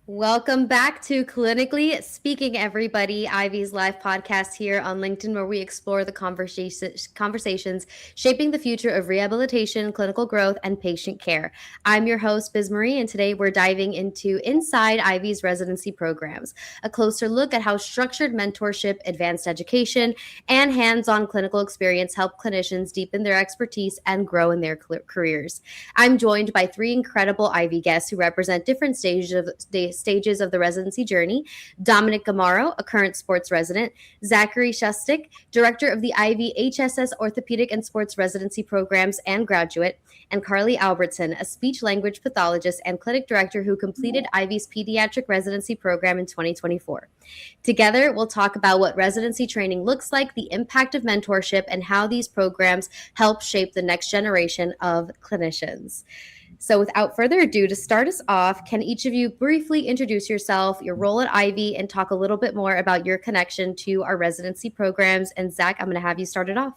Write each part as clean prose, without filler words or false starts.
Welcome back to Clinically Speaking, everybody. Ivy's live podcast here on LinkedIn, where we explore the conversations shaping the future of rehabilitation, clinical growth, and patient care. I'm your host, Biz Marie, and today we're diving into inside Ivy's residency programs, a closer look at how structured mentorship, advanced education, and hands-on clinical experience help clinicians deepen their expertise and grow in their careers. I'm joined by three incredible Ivy guests who represent different stages of the residency journey: Dominick Gamarro, a current sports resident; Zachary Shustyk, director of the Ivy-HSS Orthopedic and Sports Residency programs and graduate; and Carly Albertson, a speech-language pathologist and clinic director who completed Ivy's Pediatric residency program in 2024. Together, we'll talk about what residency training looks like, the impact of mentorship, and how these programs help shape the next generation of clinicians. So without further ado, to start us off, can each of you briefly introduce yourself, your role at Ivy, and talk a little bit more about your connection to our residency programs? And Zach, I'm going to have you start it off.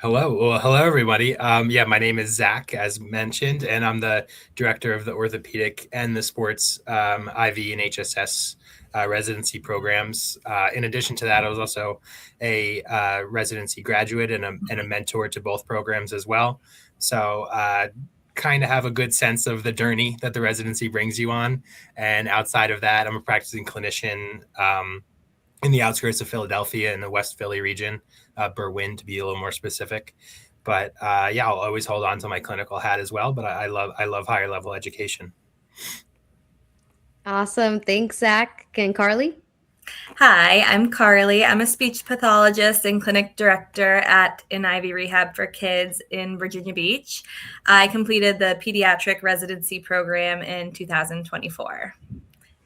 Hello, everybody. My name is Zach, as mentioned, and I'm the director of the Orthopedic and the Sports Ivy and HSS residency programs. In addition to that, I was also a residency graduate and a mentor to both programs as well. So kind of have a good sense of the journey that the residency brings you on. And outside of that, I'm a practicing clinician in the outskirts of Philadelphia in the West Philly region, Berwyn to be a little more specific. But I'll always hold on to my clinical hat as well. But I love higher level education. Awesome. Thanks, Zach. And Carly? Hi, I'm Carly. I'm a speech pathologist and clinic director at Ivy Rehab for Kids in Virginia Beach. I completed the Pediatric residency program in 2024,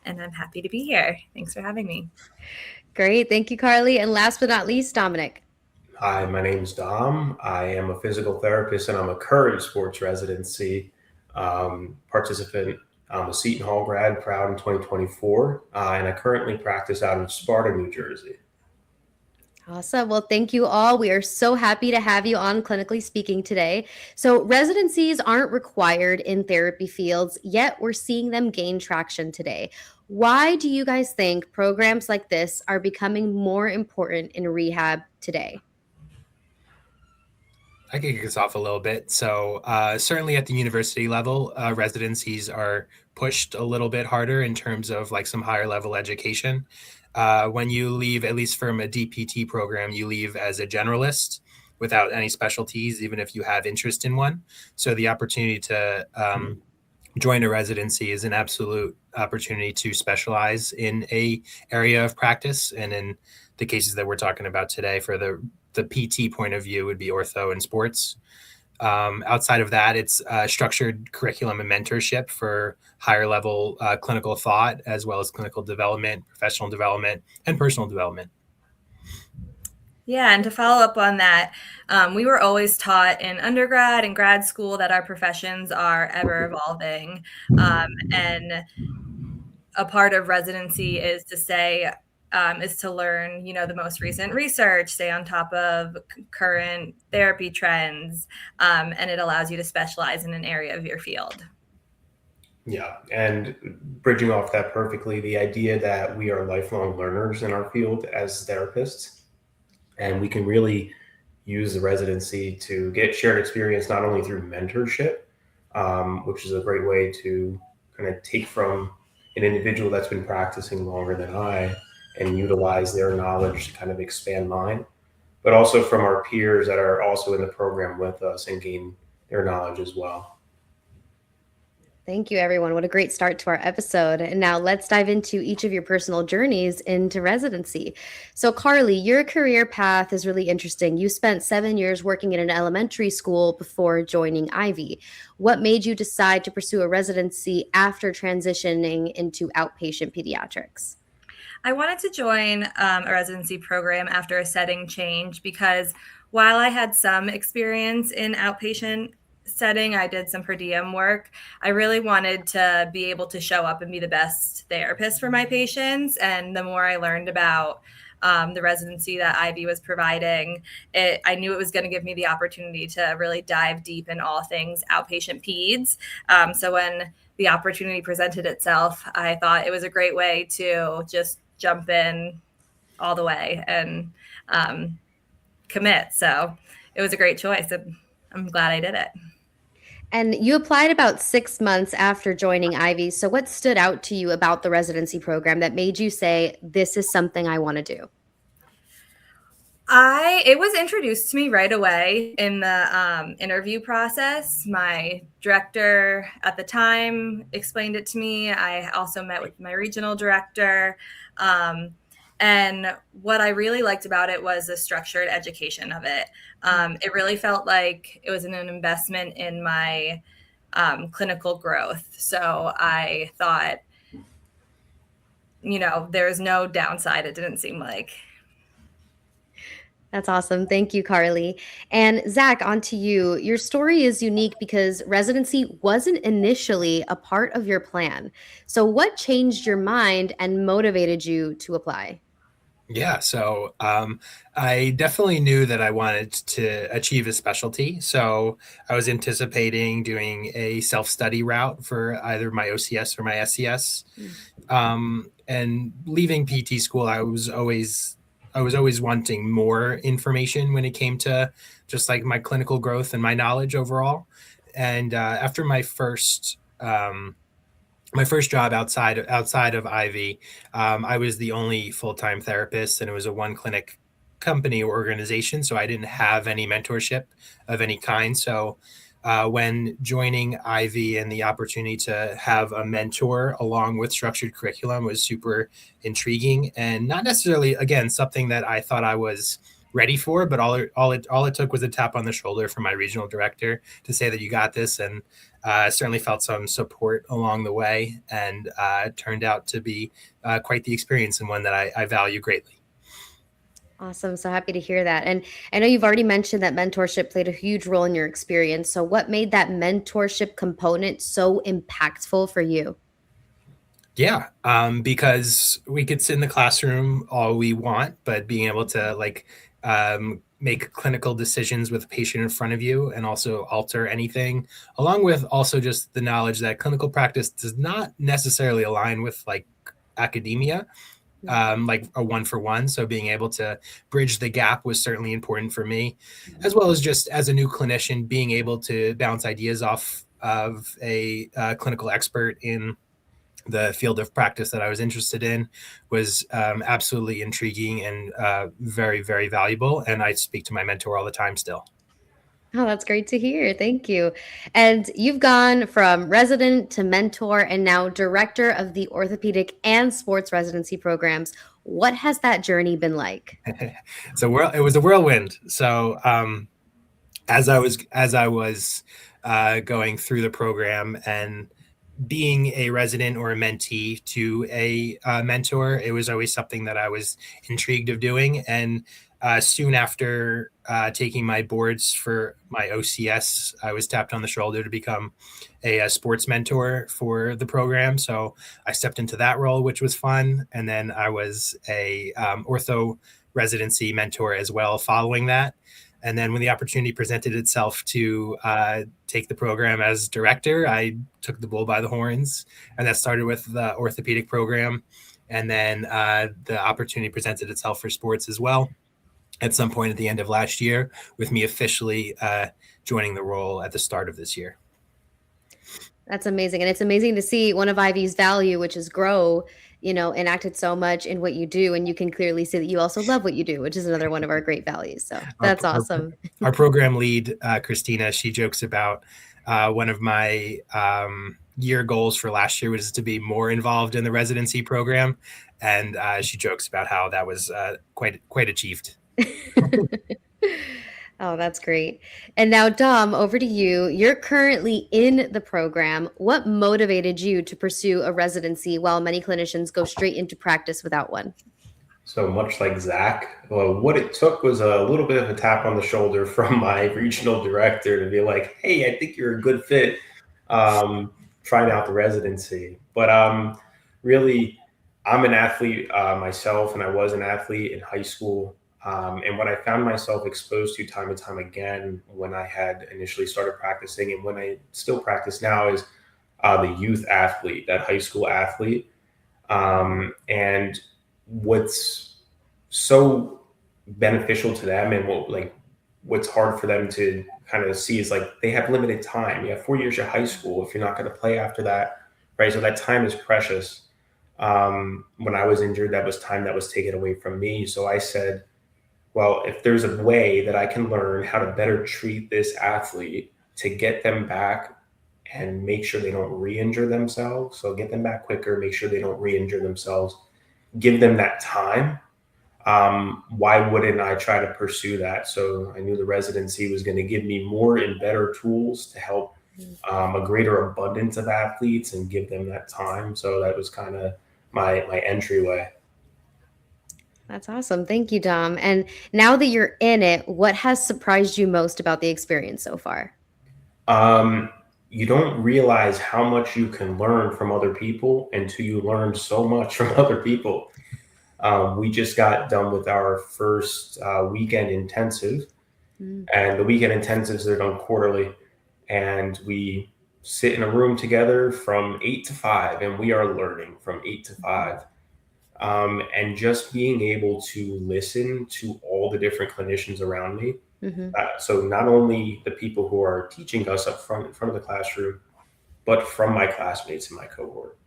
and I'm happy to be here. Thanks for having me. Great. Thank you, Carly. And last but not least, Dominick. Hi, my name's Dom. I am a physical therapist and I'm a current sports residency participant. I'm a Seton Hall grad, proud in 2024, and I currently practice out of Sparta, New Jersey. Awesome. Well, thank you all. We are so happy to have you on Clinically Speaking today. So residencies aren't required in therapy fields, yet we're seeing them gain traction today. Why do you guys think programs like this are becoming more important in rehab today? I can kick us off a little bit. So certainly at the university level, residencies are pushed a little bit harder in terms of like some higher level education. When you leave, at least from a DPT program, you leave as a generalist without any specialties, even if you have interest in one. So the opportunity to join a residency is an absolute opportunity to specialize in a area of practice. And in the cases that we're talking about today, for the PT point of view, would be ortho and sports. Outside of that, it's structured curriculum and mentorship for higher level clinical thought, as well as clinical development, professional development, and personal development. Yeah, and to follow up on that, we were always taught in undergrad and grad school that our professions are ever evolving. And a part of residency is to learn, the most recent research, stay on top of current therapy trends, and it allows you to specialize in an area of your field. Yeah, and bridging off that perfectly, the idea that we are lifelong learners in our field as therapists, and we can really use the residency to get shared experience, not only through mentorship, which is a great way to kind of take from an individual that's been practicing longer than I and utilize their knowledge to kind of expand mine, but also from our peers that are also in the program with us and gain their knowledge as well. Thank you, everyone. What a great start to our episode. And now let's dive into each of your personal journeys into residency. So Carly, your career path is really interesting. You spent 7 years working in an elementary school before joining Ivy. What made you decide to pursue a residency after transitioning into outpatient pediatrics? I wanted to join a residency program after a setting change because while I had some experience in outpatient setting, I did some per diem work. I really wanted to be able to show up and be the best therapist for my patients. And the more I learned about the residency that Ivy was providing. I knew it was going to give me the opportunity to really dive deep in all things outpatient peds. So when the opportunity presented itself, I thought it was a great way to just jump in all the way and commit. So it was a great choice. I'm glad I did it. And you applied about 6 months after joining Ivy. So what stood out to you about the residency program that made you say, this is something I want to do? It was introduced to me right away in the interview process. My director at the time explained it to me. I also met with my regional director. And what I really liked about it was the structured education of it. It really felt like it was an investment in my clinical growth. So I thought, there's no downside, it didn't seem like. That's awesome. Thank you, Carly. And Zach, on to you. Your story is unique because residency wasn't initially a part of your plan. So what changed your mind and motivated you to apply? Yeah, so I definitely knew that I wanted to achieve a specialty. So I was anticipating doing a self-study route for either my OCS or my SCS. And leaving PT school, I was always wanting more information when it came to just like my clinical growth and my knowledge overall. And after my first job outside of Ivy, I was the only full-time therapist, and it was a one clinic company or organization, so I didn't have any mentorship of any kind. So when joining Ivy and the opportunity to have a mentor along with structured curriculum was super intriguing, and not necessarily, again, something that I thought I was ready for, but all it took was a tap on the shoulder from my regional director to say that you got this, and certainly felt some support along the way, and it turned out to be quite the experience, and one that I value greatly. Awesome. So happy to hear that. And I know you've already mentioned that mentorship played a huge role in your experience. So what made that mentorship component so impactful for you? Yeah, because we could sit in the classroom all we want, but being able to make clinical decisions with a patient in front of you and also alter anything, along with also just the knowledge that clinical practice does not necessarily align with like academia, like a one-for-one. So being able to bridge the gap was certainly important for me, as well as just as a new clinician, being able to bounce ideas off of a clinical expert in the field of practice that I was interested in was absolutely intriguing and very, very valuable. And I speak to my mentor all the time still. Oh, that's great to hear. Thank you. And you've gone from resident to mentor and now director of the orthopedic and sports residency programs. What has that journey been like? So it was a whirlwind. So as I was going through the program and being a resident or a mentee to a mentor, it was always something that I was intrigued of doing. And soon after taking my boards for my OCS, I was tapped on the shoulder to become a sports mentor for the program. So I stepped into that role, which was fun. And then I was a ortho residency mentor as well following that. And then when the opportunity presented itself to take the program as director, I took the bull by the horns, and that started with the orthopedic program. And then the opportunity presented itself for sports as well at some point at the end of last year, with me officially joining the role at the start of this year. That's amazing. And it's amazing to see one of Ivy's value, which is grow, enacted so much in what you do. And you can clearly see that you also love what you do, which is another one of our great values. So that's awesome. Our program lead, Christina, she jokes about one of my year goals for last year was to be more involved in the residency program. And she jokes about how that was quite achieved. Oh, that's great. And now, Dom, over to you. You're currently in the program. What motivated you to pursue a residency while many clinicians go straight into practice without one? So much like Zach, what it took was a little bit of a tap on the shoulder from my regional director to be like, hey, I think you're a good fit trying out the residency. But really, I'm an athlete myself, and I was an athlete in high school. And what I found myself exposed to time and time again when I had initially started practicing, and when I still practice now, is the youth athlete, that high school athlete. And what's so beneficial to them, and what's hard for them to kind of see, is like they have limited time. You have 4 years of high school. If you're not going to play after that, right? So that time is precious. When I was injured, that was time that was taken away from me. So I said, well, if there's a way that I can learn how to better treat this athlete to get them back and make sure they don't re-injure themselves, so get them back quicker, make sure they don't re-injure themselves, give them that time, why wouldn't I try to pursue that? So I knew the residency was going to give me more and better tools to help a greater abundance of athletes and give them that time. So that was kind of my entryway. That's awesome. Thank you, Dom. And now that you're in it, what has surprised you most about the experience so far? You don't realize how much you can learn from other people until you learn so much from other people. We just got done with our first weekend intensive, and the weekend intensives are done quarterly, and we sit in a room together from 8 to 5, and we are learning from 8 to 5. And just being able to listen to all the different clinicians around me. So not only the people who are teaching us up front in front of the classroom, but from my classmates in my cohort,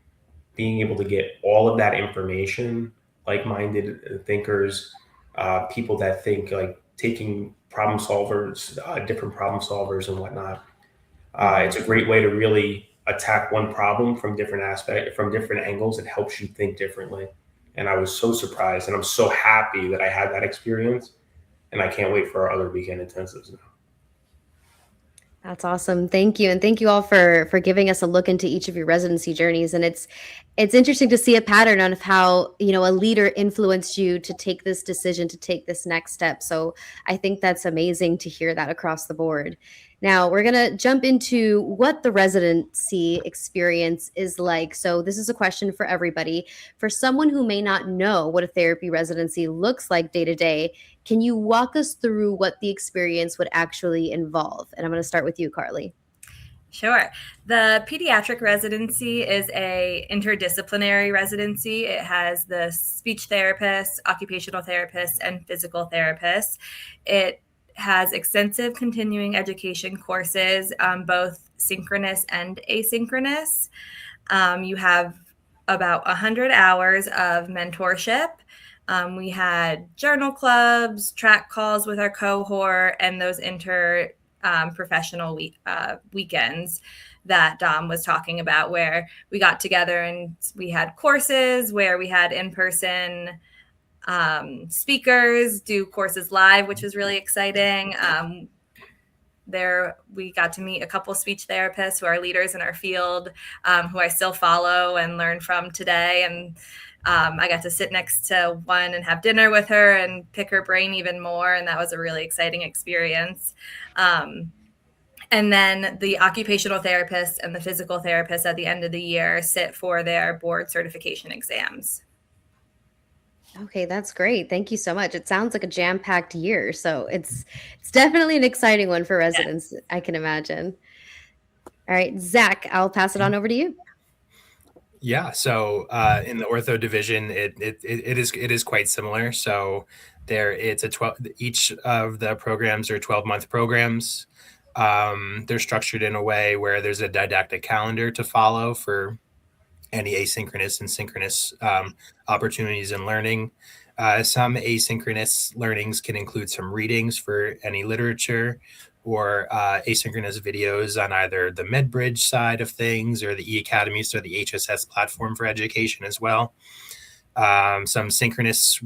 being able to get all of that information, like-minded thinkers, people that think like taking problem solvers, different problem solvers and whatnot. It's a great way to really attack one problem from different angles. It helps you think differently. And I was so surprised, and I'm so happy that I had that experience, and I can't wait for our other weekend intensives now. That's awesome. Thank you. And thank you all for giving us a look into each of your residency journeys. And it's interesting to see a pattern on how, a leader influenced you to take this decision, to take this next step. So I think that's amazing to hear that across the board. Now we're going to jump into what the residency experience is like. So this is a question for everybody. For someone who may not know what a therapy residency looks like day to day, can you walk us through what the experience would actually involve? And I'm going to start with you, Carly. Sure. The pediatric residency is a interdisciplinary residency. It has the speech therapists, occupational therapists, and physical therapists. It has extensive continuing education courses, both synchronous and asynchronous. You have about 100 hours of mentorship. We had journal clubs, track calls with our cohort, and those professional weekends that Dom was talking about, where we got together and we had courses where we had in-person speakers do courses live, which was really exciting. There we got to meet a couple speech therapists who are leaders in our field, who I still follow and learn from today. And I got to sit next to one and have dinner with her and pick her brain even more. And that was a really exciting experience. And then the occupational therapists and the physical therapists at the end of the year sit for their board certification exams. Okay, that's great. Thank you so much. It sounds like a jam-packed year. So it's definitely an exciting one for residents, yeah. I can imagine. All right, Zach, I'll pass it on over to you. Yeah, so in the ortho division, it is quite similar. So each of the programs are 12-month programs. They're structured in a way where there's a didactic calendar to follow for any asynchronous and synchronous opportunities in learning. Some asynchronous learnings can include some readings for any literature, or asynchronous videos on either the MedBridge side of things or the E-Academy, so the HSS platform for education as well. Some synchronous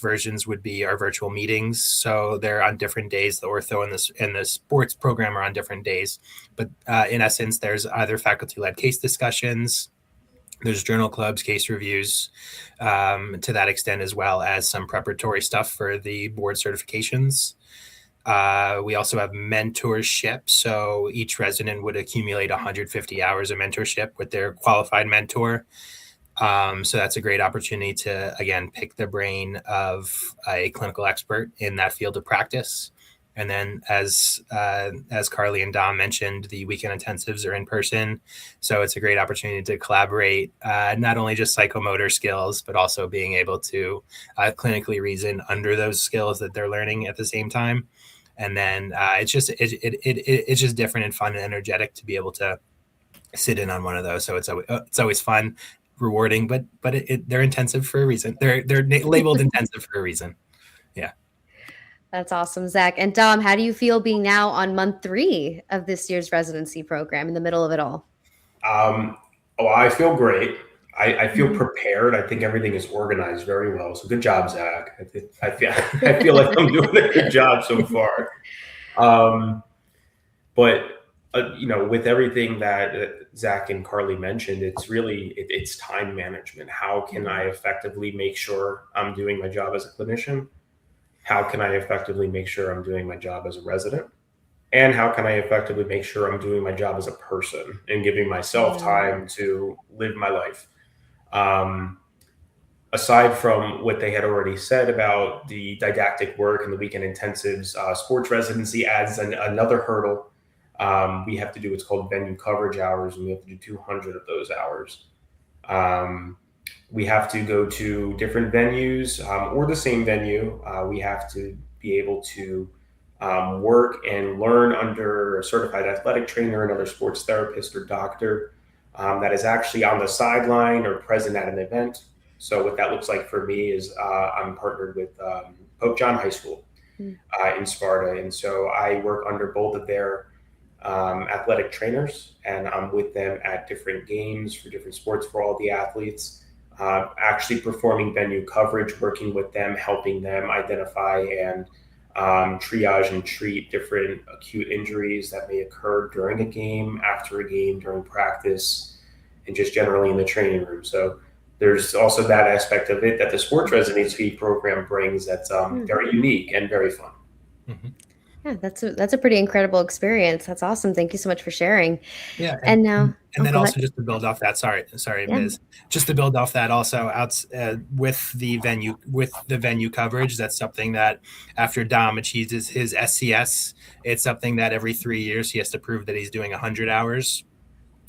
versions would be our virtual meetings. So they're on different days. The ortho and the sports program are on different days. But in essence, there's either faculty-led case discussions, there's journal clubs, case reviews to that extent, as well as some preparatory stuff for the board certifications. We also have mentorship. So each resident would accumulate 150 hours of mentorship with their qualified mentor. So that's a great opportunity to, again, pick the brain of a clinical expert in that field of practice. And then as Carly and Dom mentioned, the weekend intensives are in person. So it's a great opportunity to collaborate, not only just psychomotor skills, but also being able to clinically reason under those skills that they're learning at the same time. And then it's just different and fun and energetic to be able to sit in on one of those. So it's always fun, rewarding, but they're intensive for a reason. They're labeled intensive for a reason. Yeah. That's awesome, Zach. And Dom, how do you feel being now on month 3 of this year's residency program in the middle of it all? I feel great. I feel prepared. I think everything is organized very well. So good job, Zach. I feel like I'm doing a good job so far. But with everything that Zach and Carly mentioned, it's really it's time management. How can I effectively make sure I'm doing my job as a clinician? How can I effectively make sure I'm doing my job as a resident? And how can I effectively make sure I'm doing my job as a person and giving myself time to live my life? Aside from what they had already said about the didactic work and the weekend intensives, sports residency adds another hurdle. We have to do what's called venue coverage hours, and we have to do 200 of those hours. We have to go to different venues or the same venue. We have to be able to work and learn under a certified athletic trainer, another sports therapist or doctor that is actually on the sideline or present at an event. So what that looks like for me is I'm partnered with Pope John High School in Sparta. And so I work under both of their athletic trainers, and I'm with them at different games for different sports for all the athletes, actually performing venue coverage, working with them, helping them identify and triage and treat different acute injuries that may occur during a game, after a game, during practice, and just generally in the training room. So there's also that aspect of it that the sports residency program brings that's very unique and very fun. Mm-hmm. Yeah, that's a pretty incredible experience. That's awesome. Thank you so much for sharing. Yeah. And now, then also just to build off that, sorry, Ms. Just to build off that also with the venue coverage, that's something that after Dom achieves his SCS, it's something that every 3 years he has to prove that he's doing 100 hours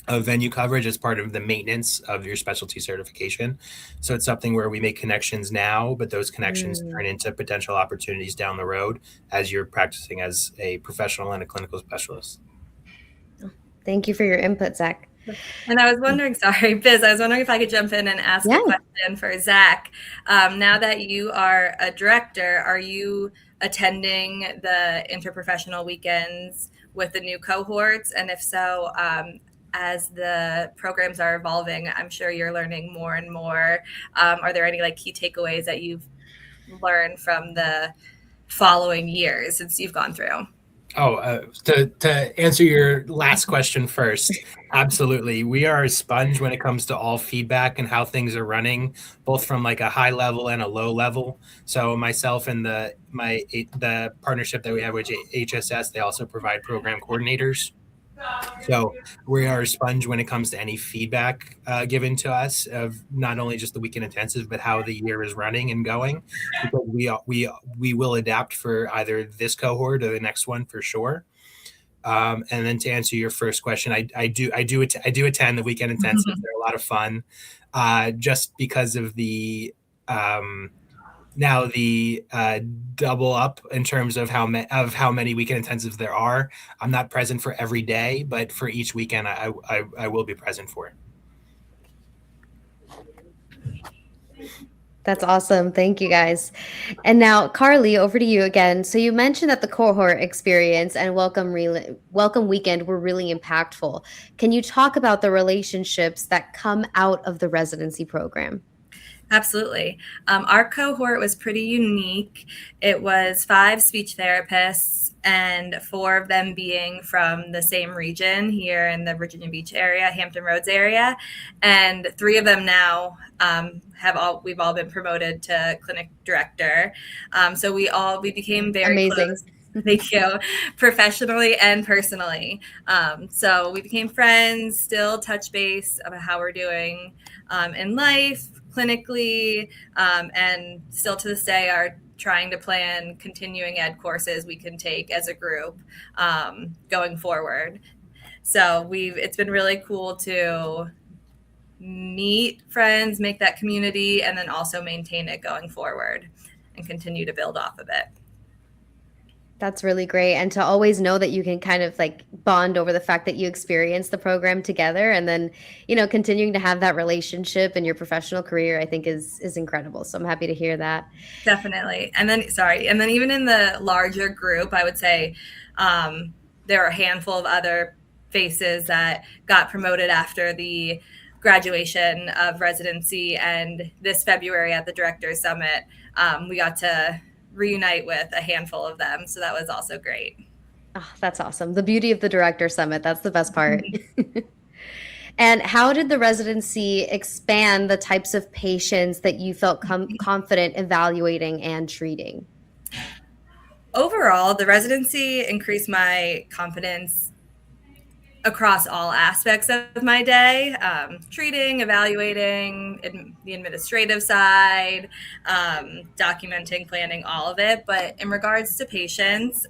of venue coverage as part of the maintenance of your specialty certification. So it's something where we make connections now, but those connections turn into potential opportunities down the road as you're practicing as a professional and a clinical specialist. Thank you for your input, Zach. And I was wondering, sorry, Biz, I was wondering if I could jump in and ask a question for Zach. Now that you are a director, are you attending the interprofessional weekends with the new cohorts? And if so, as the programs are evolving, I'm sure you're learning more and more. Are there any key takeaways that you've learned from the following years since you've gone through? To answer your last question first, absolutely. We are a sponge when it comes to all feedback and how things are running, both from a high level and a low level. So myself and the partnership that we have with HSS, they also provide program coordinators. So we are a sponge when it comes to any feedback given to us of not only just the weekend intensive, but how the year is running and going. Because we will adapt for either this cohort or the next one for sure. And then to answer your first question, I do attend the weekend intensives. They're a lot of fun, just because of the now the double up in terms of how many weekend intensives there are. I'm not present for every day, but for each weekend, I will be present for it. That's awesome. Thank you, guys. And now, Carly, over to you again. So you mentioned that the cohort experience and welcome weekend were really impactful. Can you talk about the relationships that come out of the residency program? Absolutely. Our cohort was pretty unique. It was 5 speech therapists and 4 of them being from the same region here in the Virginia Beach area, Hampton Roads area. And 3 of them now we've all been promoted to clinic director. So we became very amazing. close. Thank you. Professionally and personally. So we became friends, still touch base about how we're doing in life, clinically, and still to this day are trying to plan continuing ed courses we can take as a group going forward. So it's been really cool to meet friends, make that community, and then also maintain it going forward and continue to build off of it. That's really great. And to always know that you can kind of like bond over the fact that you experienced the program together, and then, continuing to have that relationship in your professional career, I think is incredible. So I'm happy to hear that. Definitely. And then even in the larger group, I would say there are a handful of other faces that got promoted after the graduation of residency. And this February at the Directors Summit, we got to reunite with a handful of them. So that was also great. Oh, that's awesome. The beauty of the Director Summit. That's the best part. And how did the residency expand the types of patients that you felt confident evaluating and treating? Overall, the residency increased my confidence across all aspects of my day, treating, evaluating, the administrative side, documenting, planning, all of it. But in regards to patients,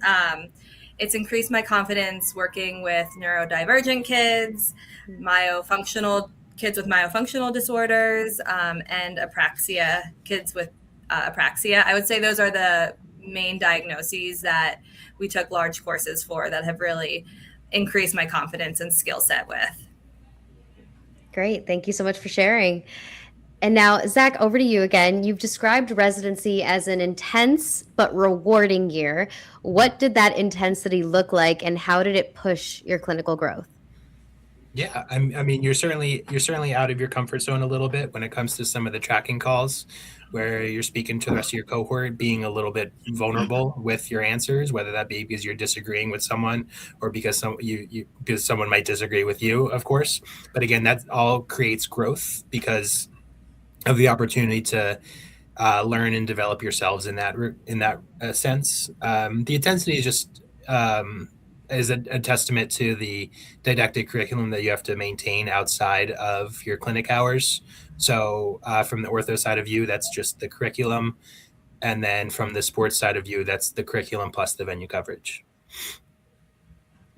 it's increased my confidence working with neurodivergent kids, kids with myofunctional disorders, and apraxia, kids with apraxia. I would say those are the main diagnoses that we took large courses for that have really increase my confidence and skill set with. Great. Thank you so much for sharing. And now, Zach, over to you again. You've described residency as an intense but rewarding year. What did that intensity look like, and how did it push your clinical growth? Yeah, I mean, you're certainly out of your comfort zone a little bit when it comes to some of the tracking calls, where you're speaking to the rest of your cohort, being a little bit vulnerable with your answers, whether that be because you're disagreeing with someone or because because someone might disagree with you, of course. But again, that all creates growth because of the opportunity to learn and develop yourselves in that sense. The intensity is just is a testament to the didactic curriculum that you have to maintain outside of your clinic hours. So from the ortho side of you, that's just the curriculum. And then from the sports side of you, that's the curriculum plus the venue coverage.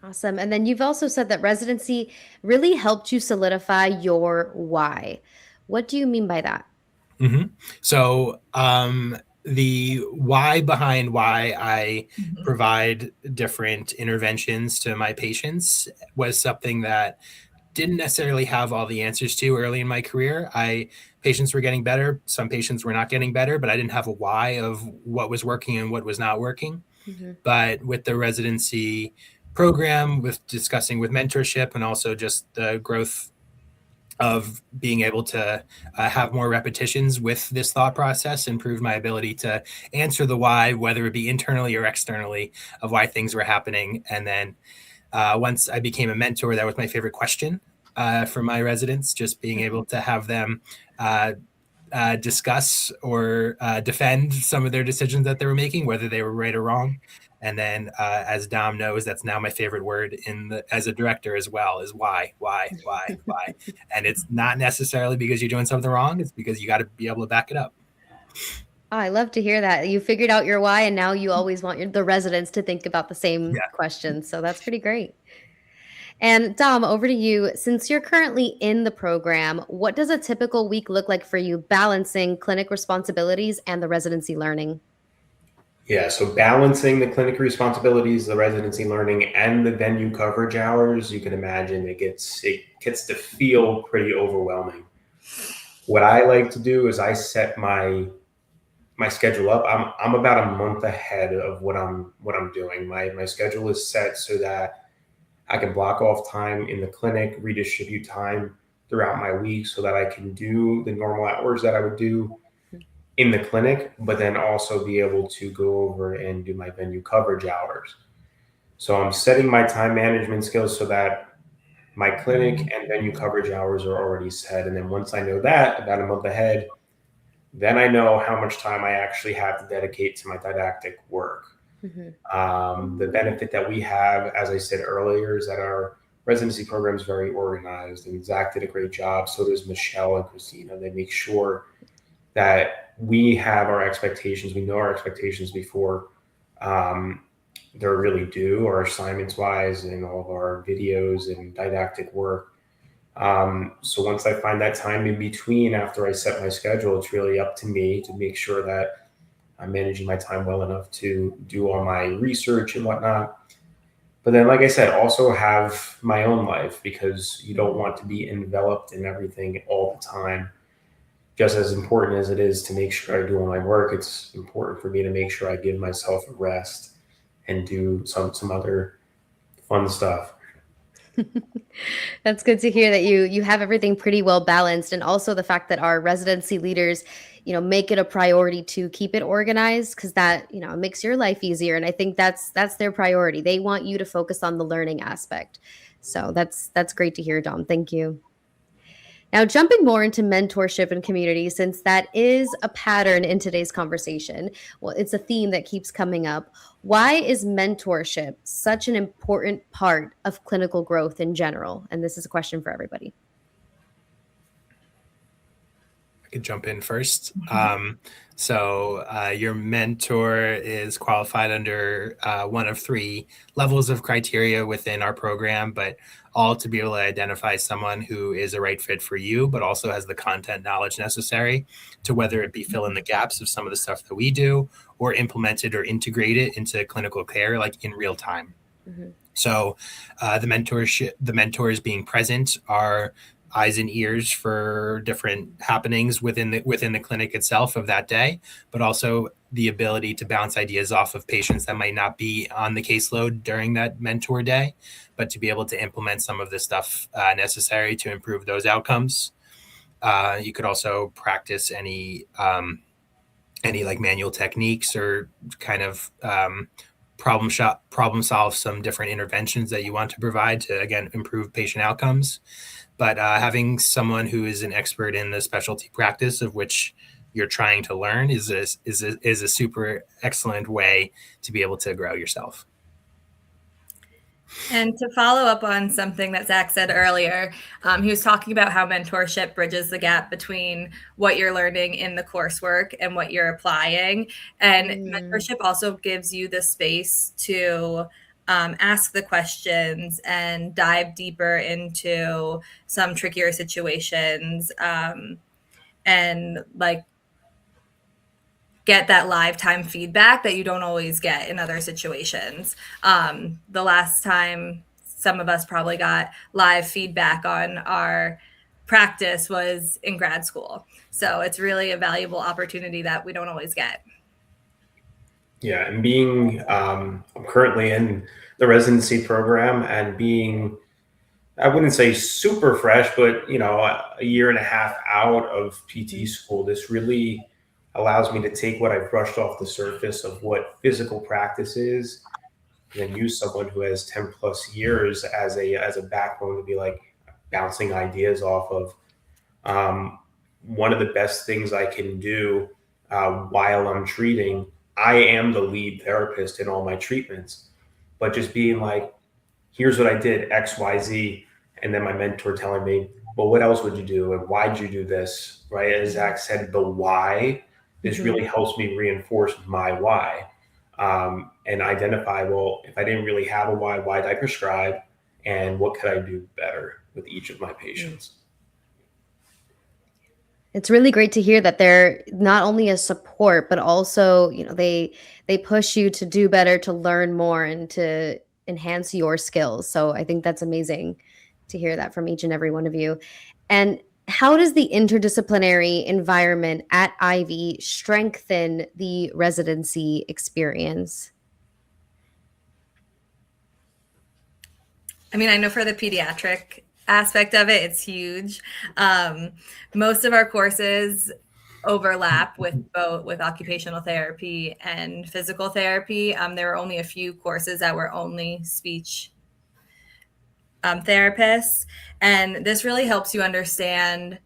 Awesome. And then you've also said that residency really helped you solidify your why. What do you mean by that? Mm-hmm. So the why behind why I provide different interventions to my patients was something that didn't necessarily have all the answers to early in my career. Patients were getting better. Some patients were not getting better, but I didn't have a why of what was working and what was not working. Mm-hmm. But with the residency program, with discussing with mentorship, and also just the growth of being able to have more repetitions with this thought process, improved my ability to answer the why, whether it be internally or externally, of why things were happening. And then once I became a mentor, that was my favorite question for my residents, just being able to have them discuss or defend some of their decisions that they were making, whether they were right or wrong. And then, as Dom knows, that's now my favorite word as a director as well, is why. And it's not necessarily because you're doing something wrong. It's because you got to be able to back it up. Oh, I love to hear that. You figured out your why, and now you always want the residents to think about the same questions. So that's pretty great. And Dom, over to you. Since you're currently in the program, what does a typical week look like for you, balancing clinic responsibilities and the residency learning? Yeah, so balancing the clinic responsibilities, the residency learning, and the venue coverage hours, you can imagine it gets to feel pretty overwhelming. What I like to do is I set my schedule up. I'm about a month ahead of what I'm doing. My schedule is set so that I can block off time in the clinic, redistribute time throughout my week so that I can do the normal hours that I would do in the clinic, but then also be able to go over and do my venue coverage hours. So I'm setting my time management skills so that my clinic and venue coverage hours are already set. And then once I know that, about a month ahead, then I know how much time I actually have to dedicate to my didactic work. The benefit that we have, as I said earlier, is that our residency program is very organized, and Zach did a great job. So does Michelle and Christina. They make sure that we have our expectations. We know our expectations before they're really due, our assignments wise, and all of our videos and didactic work. So once I find that time in between after I set my schedule, it's really up to me to make sure that I'm managing my time well enough to do all my research and whatnot. But then, like I said, also have my own life, because you don't want to be enveloped in everything all the time. Just as important as it is to make sure I do all my work, it's important for me to make sure I give myself a rest and do some other fun stuff. That's good to hear that you have everything pretty well balanced, and also the fact that our residency leaders, make it a priority to keep it organized, because that, makes your life easier. And I think that's their priority. They want you to focus on the learning aspect. So that's great to hear, Dom. Thank you. Now, jumping more into mentorship and community, since that is a pattern in today's conversation, well, it's a theme that keeps coming up. Why is mentorship such an important part of clinical growth in general? And this is a question for everybody. I could jump in first. So your mentor is qualified under one of three levels of criteria within our program, but all to be able to identify someone who is a right fit for you, but also has the content knowledge necessary to whether it be fill in the gaps of some of the stuff that we do, or implement it or integrate it into clinical care, like in real time. So the mentors being present are eyes and ears for different happenings within the clinic itself of that day, but also the ability to bounce ideas off of patients that might not be on the caseload during that mentor day, but to be able to implement some of the stuff necessary to improve those outcomes. You could also practice any like manual techniques, or kind of problem solve some different interventions that you want to provide to, again, improve patient outcomes. But having someone who is an expert in the specialty practice of which you're trying to learn is a super excellent way to be able to grow yourself. And to follow up on something that Zach said earlier, he was talking about how mentorship bridges the gap between what you're learning in the coursework and what you're applying. And mentorship also gives you the space to ask the questions and dive deeper into some trickier situations, and like get that live time feedback that you don't always get in other situations. The last time some of us probably got live feedback on our practice was in grad school. So it's really a valuable opportunity that we don't always get. Yeah, and being I'm currently in the residency program, and being, I wouldn't say super fresh, but a year and a half out of PT school, this really allows me to take what I've brushed off the surface of what physical practice is, and then use someone who has 10 plus years as a backbone to be like bouncing ideas off of. One of the best things I can do while I'm treating, I am the lead therapist in all my treatments, but just being like, here's what I did, X, Y, Z. And then my mentor telling me, well, what else would you do? And why'd you do this? Right. As Zach said, the why, this really helps me reinforce my why, and identify, well, if I didn't really have a why'd I prescribe? And what could I do better with each of my patients? It's really great to hear that they're not only a support, but also, they push you to do better, to learn more, and to enhance your skills. So I think that's amazing to hear that from each and every one of you. And how does the interdisciplinary environment at Ivy strengthen the residency experience? I mean, I know for the pediatric aspect of it, it's huge. Most of our courses overlap with occupational therapy and physical therapy. There were only a few courses that were only speech therapists, and this really helps you understand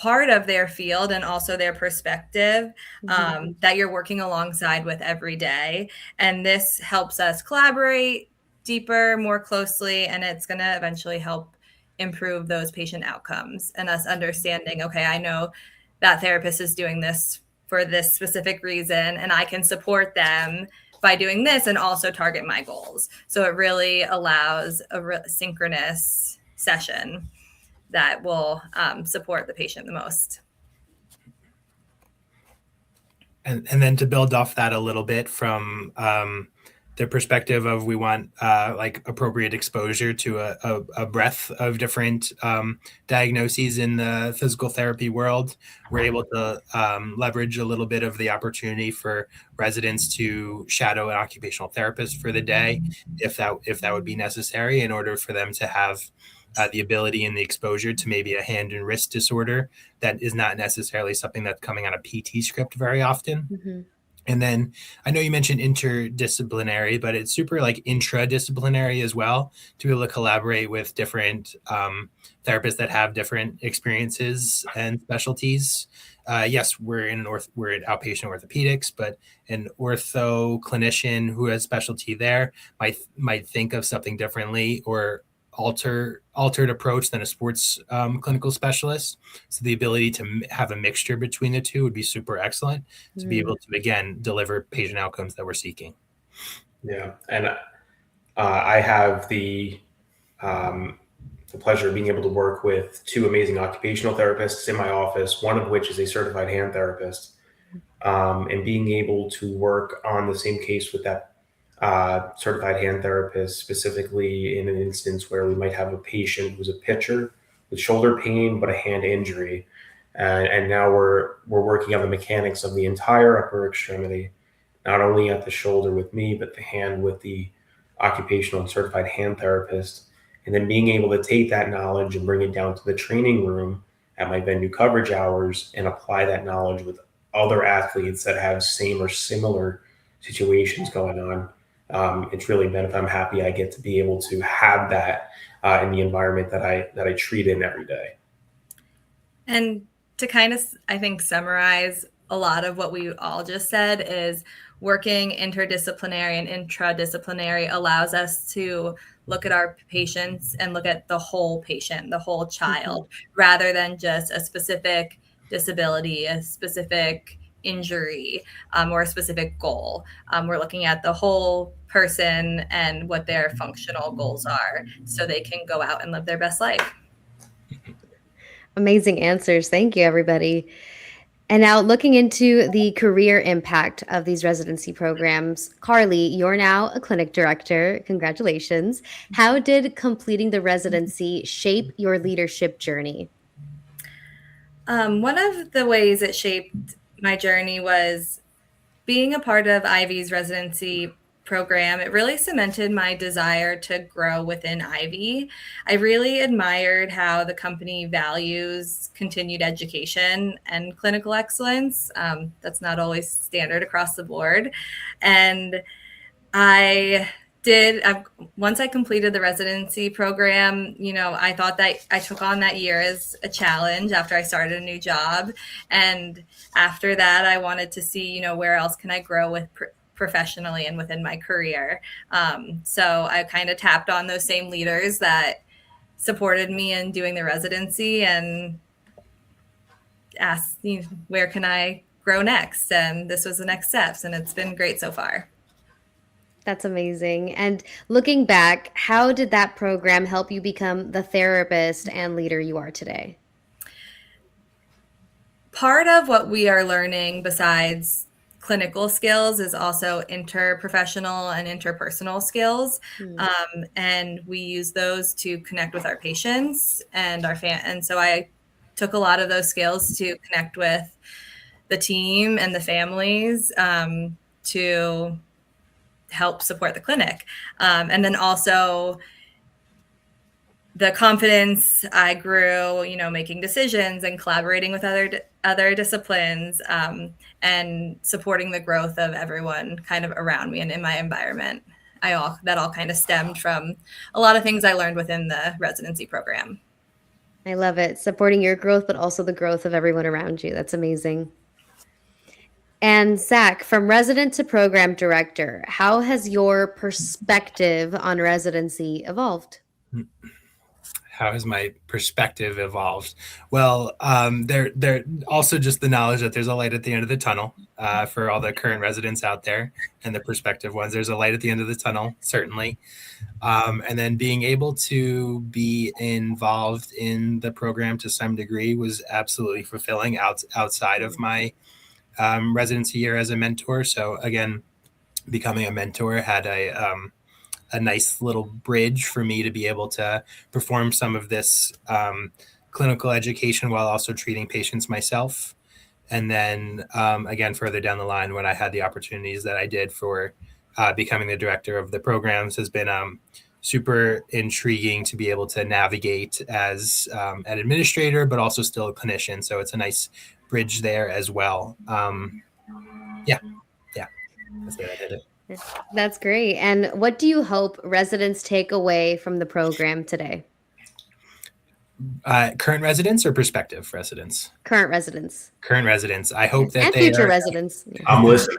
part of their field and also their perspective that you're working alongside with every day. And this helps us collaborate deeper, more closely, and it's going to eventually help improve those patient outcomes and us understanding, okay, I know that therapist is doing this for this specific reason, and I can support them by doing this and also target my goals. So it really allows a synchronous session that will support the patient the most. And then to build off that a little bit from the perspective of we want like appropriate exposure to a breadth of different diagnoses in the physical therapy world, we're able to leverage a little bit of the opportunity for residents to shadow an occupational therapist for the day, if that would be necessary, in order for them to have the ability and the exposure to maybe a hand and wrist disorder that is not necessarily something that's coming on a PT script very often. And then I know you mentioned interdisciplinary, but it's super like intradisciplinary as well, to be able to collaborate with different therapists that have different experiences and specialties. Yes, we're in outpatient orthopedics, but an ortho clinician who has specialty there might think of something differently or altered approach than a sports clinical specialist. So the ability to have a mixture between the two would be super excellent to be able to, again, deliver patient outcomes that we're seeking. Yeah. And I have the pleasure of being able to work with two amazing occupational therapists in my office, one of which is a certified hand therapist, and being able to work on the same case with that certified hand therapist, specifically in an instance where we might have a patient who's a pitcher with shoulder pain but a hand injury, and now we're working on the mechanics of the entire upper extremity, not only at the shoulder with me but the hand with the occupational and certified hand therapist, and then being able to take that knowledge and bring it down to the training room at my venue coverage hours and apply that knowledge with other athletes that have same or similar situations going on. It's really beneficial. I'm happy I get to be able to have that in the environment that I treat in every day. And to kind of, I think, summarize a lot of what we all just said is working interdisciplinary and intradisciplinary allows us to look at our patients and look at the whole patient, the whole child, rather than just a specific disability, a specific injury, or a specific goal. We're looking at the whole person and what their functional goals are so they can go out and live their best life. Amazing answers. Thank you, everybody. And now looking into the career impact of these residency programs, Carly, you're now a clinic director. Congratulations. How did completing the residency shape your leadership journey? One of the ways it shaped my journey was being a part of Ivy's residency program. It really cemented my desire to grow within Ivy. I really admired how the company values continued education and clinical excellence. That's not always standard across the board. And once I completed the residency program, I thought that I took on that year as a challenge after I started a new job. And after that, I wanted to see, where else can I grow with professionally and within my career. So I kind of tapped on those same leaders that supported me in doing the residency and asked, where can I grow next? And this was the next steps. And it's been great so far. That's amazing. And looking back, how did that program help you become the therapist and leader you are today? Part of what we are learning besides clinical skills is also interprofessional and interpersonal skills. And we use those to connect with our patients and our and so I took a lot of those skills to connect with the team and the families to help support the clinic. And then also the confidence I grew, making decisions and collaborating with other disciplines, and supporting the growth of everyone kind of around me and in my environment. That all kind of stemmed from a lot of things I learned within the residency program. I love it. Supporting your growth, but also the growth of everyone around you. That's amazing. And Zach, from resident to program director, how has your perspective on residency evolved? How has my perspective evolved? Well, there also just the knowledge that there's a light at the end of the tunnel for all the current residents out there and the prospective ones. There's a light at the end of the tunnel, certainly. And then being able to be involved in the program to some degree was absolutely fulfilling outside of my residency year as a mentor. So again, becoming a mentor had a nice little bridge for me to be able to perform some of this clinical education while also treating patients myself. And then again, further down the line, when I had the opportunities that I did for becoming the director of the programs, has been super intriguing to be able to navigate as an administrator, but also still a clinician. So it's a nice bridge there as well. Yeah, that's the way I did it. That's great. And what do you hope residents take away from the program today? Current residents or prospective residents? Current residents. Current residents. I hope that and they future are, residents. I'm listening.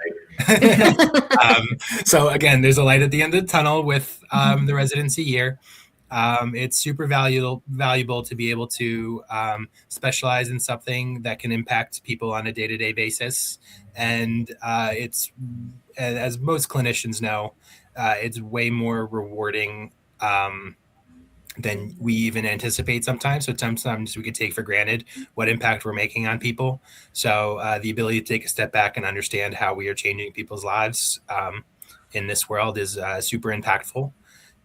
So again, there's a light at the end of the tunnel with the residency year. It's super valuable to be able to specialize in something that can impact people on a day-to-day basis. And it's, as most clinicians know, it's way more rewarding than we even anticipate sometimes. So sometimes we could take for granted what impact we're making on people. So the ability to take a step back and understand how we are changing people's lives in this world is super impactful.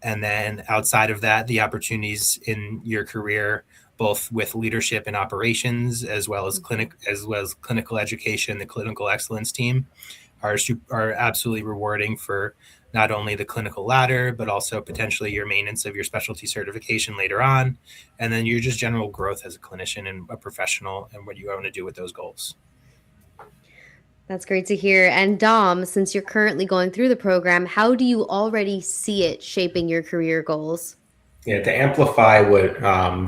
And then outside of that, the opportunities in your career, both with leadership and operations, as well as clinical education, the clinical excellence team, are absolutely rewarding for not only the clinical ladder, but also potentially your maintenance of your specialty certification later on, and then your just general growth as a clinician and a professional and what you want to do with those goals. That's great to hear. And Dom, since you're currently going through the program, how do you already see it shaping your career goals? Yeah, to amplify what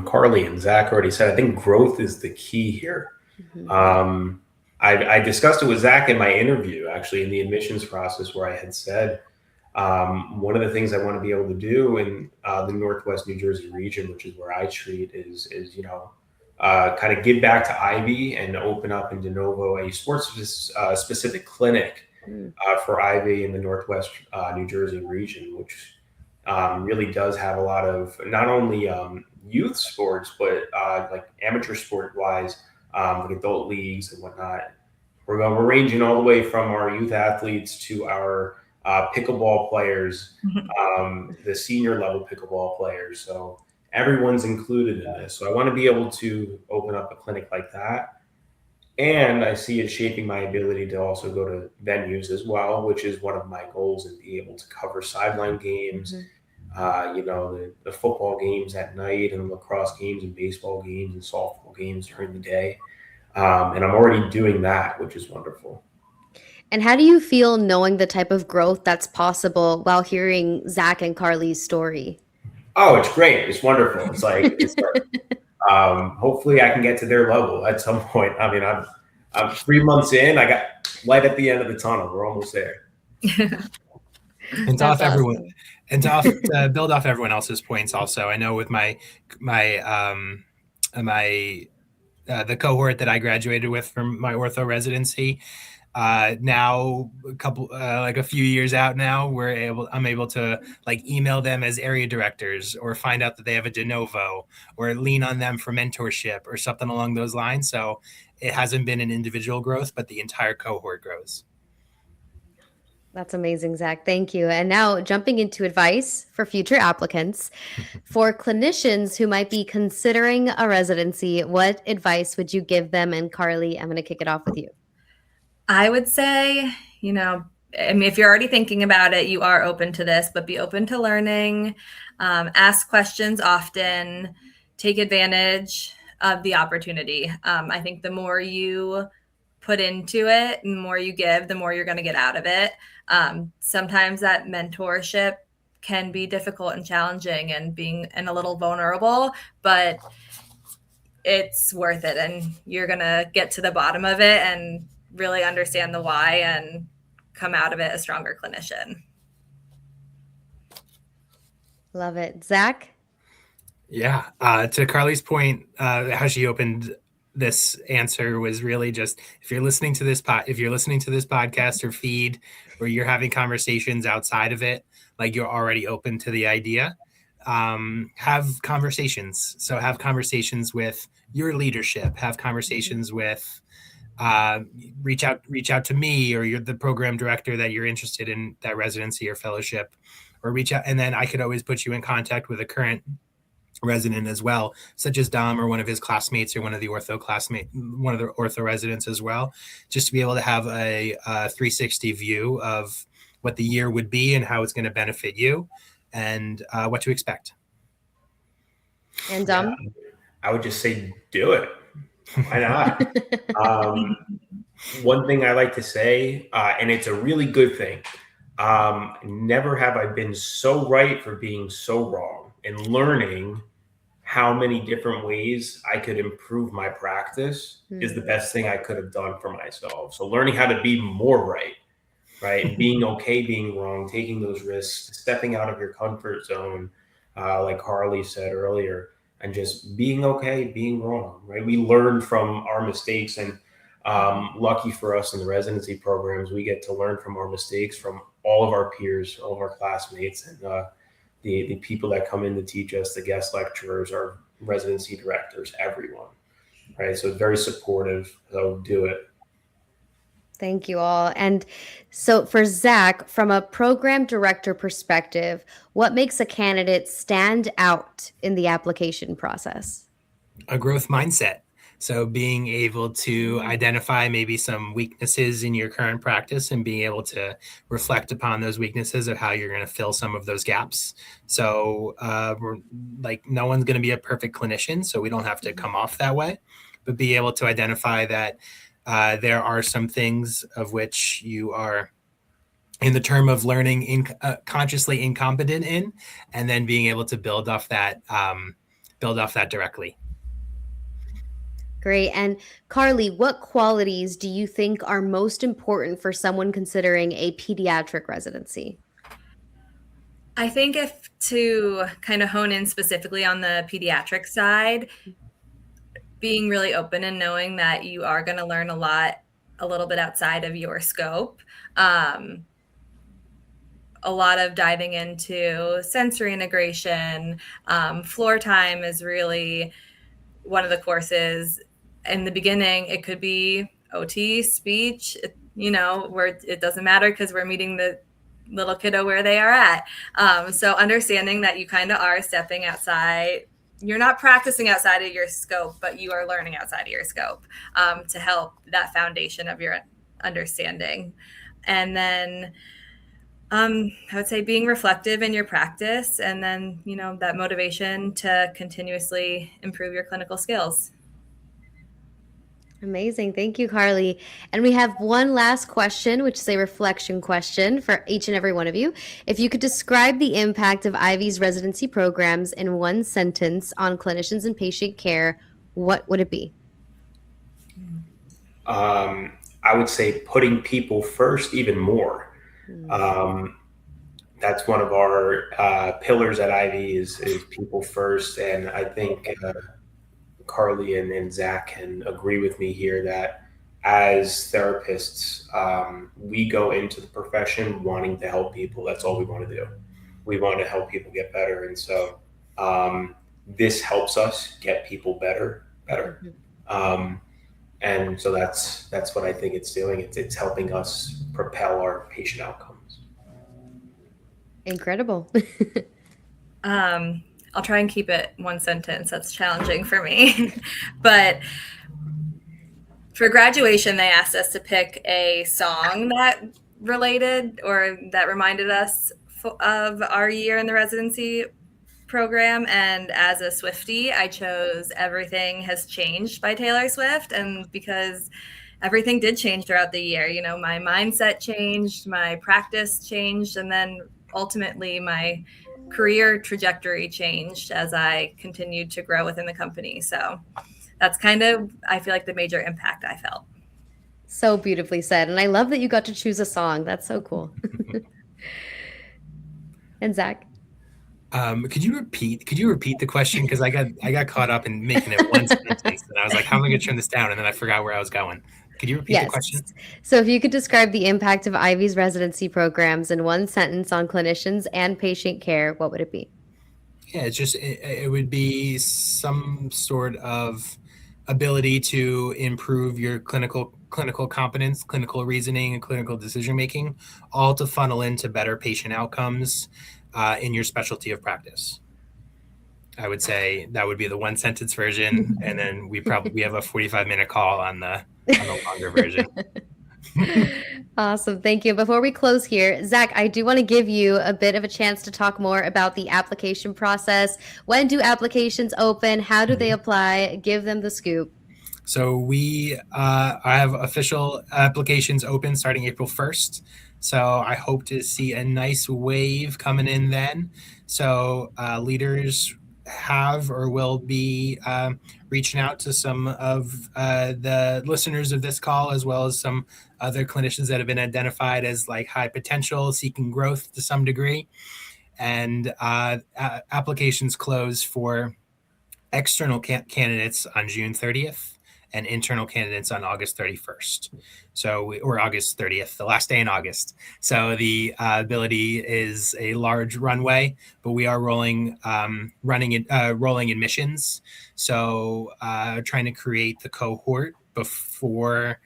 Carly and Zach already said, I think growth is the key here. Mm-hmm. I discussed it with Zach in my interview, actually, in the admissions process, where I had said one of the things I want to be able to do in the Northwest New Jersey region, which is where I treat, is kind of give back to Ivy and open up in de novo a sports specific clinic for Ivy in the Northwest New Jersey region, which really does have a lot of not only youth sports, but like amateur sport wise, like adult leagues and whatnot. We're ranging all the way from our youth athletes to our pickleball players, the senior level pickleball players. So everyone's included in this. So I want to be able to open up a clinic like that. And I see it shaping my ability to also go to venues as well, which is one of my goals, and be able to cover sideline games, the football games at night, and lacrosse games and baseball games and softball games during the day. And I'm already doing that, which is wonderful. And how do you feel knowing the type of growth that's possible while hearing Zach and Carly's story? Oh, it's great. It's wonderful. It's like hopefully I can get to their level at some point. I mean, I'm 3 months in. I got light at the end of the tunnel. We're almost there. And to build off everyone else's points also, I know with my the cohort that I graduated with from my ortho residency, now a few years out now, I'm able to like email them as area directors, or find out that they have a de novo, or lean on them for mentorship or something along those lines. So it hasn't been an individual growth, but the entire cohort grows. That's amazing, Zach. Thank you. And now jumping into advice for future applicants. For clinicians who might be considering a residency, what advice would you give them? And Carly, I'm going to kick it off with you. I would say, if you're already thinking about it, you are open to this, but be open to learning, ask questions often, take advantage of the opportunity. I think the more you put into it and the more you give, the more you're going to get out of it. Sometimes that mentorship can be difficult and challenging and a little vulnerable, but it's worth it, and you're going to get to the bottom of it and really understand the why and come out of it a stronger clinician. Love it. Zach? Yeah. To Carly's point, how she opened this answer was really just, if you're listening to this podcast or feed, or you're having conversations outside of it, like you're already open to the idea, have conversations. So have conversations with your leadership, have conversations with, reach out to me, or you're the program director that you're interested in that residency or fellowship, or reach out. And then I could always put you in contact with a current resident as well, such as Dom or one of his classmates or one of the ortho residents as well, just to be able to have a 360 view of what the year would be and how it's going to benefit you and what to expect. And Dom? Yeah, I would just say do it. Why not? One thing I like to say, and it's a really good thing, never have I been so right for being so wrong, and learning how many different ways I could improve my practice is the best thing I could have done for myself. So learning how to be more right? And being okay being wrong, taking those risks, stepping out of your comfort zone, like Carly said earlier, and just being okay being wrong, right? We learn from our mistakes, and lucky for us in the residency programs, we get to learn from our mistakes from all of our peers, all of our classmates, and the people that come in to teach us, the guest lecturers, our residency directors, everyone, right? So it's very supportive. So do it. Thank you all. And so for Zach, from a program director perspective, what makes a candidate stand out in the application process? A growth mindset. So being able to identify maybe some weaknesses in your current practice and being able to reflect upon those weaknesses of how you're going to fill some of those gaps. So we're like, no one's going to be a perfect clinician, so we don't have to come off that way, but be able to identify that there are some things of which you are, in the term of learning, consciously incompetent in, and then being able to build off that directly. Great. And Carly, what qualities do you think are most important for someone considering a pediatric residency? I think if to kind of hone in specifically on the pediatric side, being really open and knowing that you are going to learn a little bit outside of your scope. A lot of diving into sensory integration. Floor time is really one of the courses. In the beginning, it could be OT, speech, where it doesn't matter because we're meeting the little kiddo where they are at. So understanding that you kind of are stepping outside. You're not practicing outside of your scope, but you are learning outside of your scope to help that foundation of your understanding. And then I would say being reflective in your practice, and then, that motivation to continuously improve your clinical skills. Amazing. Thank you, Carly. And we have one last question, which is a reflection question for each and every one of you. If you could describe the impact of Ivy's residency programs in one sentence on clinicians and patient care, what would it be? I would say putting people first even more. That's one of our pillars at Ivy is people first. And I think Carly and Zach can agree with me here that as therapists, we go into the profession wanting to help people. That's all we want to do. We want to help people get better. And so this helps us get people better. And so that's what I think it's doing. It's helping us propel our patient outcomes. Incredible. I'll try and keep it one sentence. That's challenging for me. But for graduation, they asked us to pick a song that related or that reminded us of our year in the residency program. And as a Swiftie, I chose Everything Has Changed by Taylor Swift. And because everything did change throughout the year, my mindset changed, my practice changed, and then ultimately my career trajectory changed as I continued to grow within the company. So that's kind of, I feel like, the major impact I felt. So beautifully said. And I love that you got to choose a song. That's so cool. And Zach? Could you repeat the question? Because I got caught up in making it one sentence, and I was like, how am I going to turn this down? And then I forgot where I was going. Could you repeat the question? So if you could describe the impact of Ivy's residency programs in one sentence on clinicians and patient care, what would it be? Yeah, it's just it would be some sort of ability to improve your clinical competence, clinical reasoning, and clinical decision making, all to funnel into better patient outcomes in your specialty of practice. I would say that would be the one sentence version, and then we have a 45-minute call on the longer version. Awesome. Thank you. Before we close here, Zach, I do want to give you a bit of a chance to talk more about the application process. When do applications open? How do they apply? Give them the scoop. So I have official applications open starting April 1st. So I hope to see a nice wave coming in then. So leaders have or will be reaching out to some of the listeners of this call, as well as some other clinicians that have been identified as like high potential, seeking growth to some degree. And applications close for external candidates on June 30th. And internal candidates on August 31st. Or August 30th, the last day in August. So the ability is a large runway, but we are rolling admissions. So trying to create the cohort before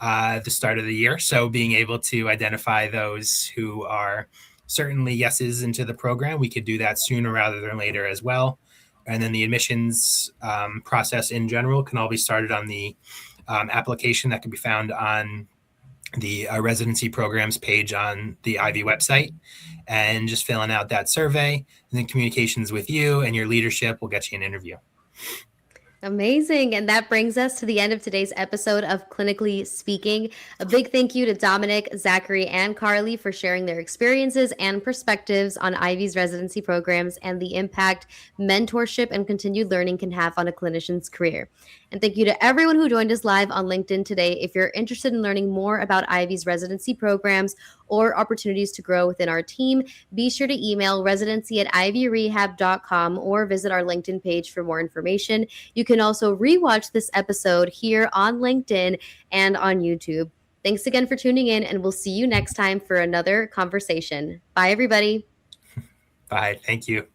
the start of the year. So being able to identify those who are certainly yeses into the program, we could do that sooner rather than later as well. And then the admissions process in general can all be started on the application that can be found on the residency programs page on the Ivy website, and just filling out that survey, and then communications with you and your leadership will get you an interview. Amazing. And that brings us to the end of today's episode of Clinically Speaking. A big thank you to Dominick, Zachary, and Carly for sharing their experiences and perspectives on Ivy's residency programs and the impact mentorship and continued learning can have on a clinician's career. And thank you to everyone who joined us live on LinkedIn today. If you're interested in learning more about Ivy's residency programs or opportunities to grow within our team, be sure to email residency@ivyrehab.com or visit our LinkedIn page for more information. You can also rewatch this episode here on LinkedIn and on YouTube. Thanks again for tuning in, and we'll see you next time for another conversation. Bye, everybody. Bye. Thank you.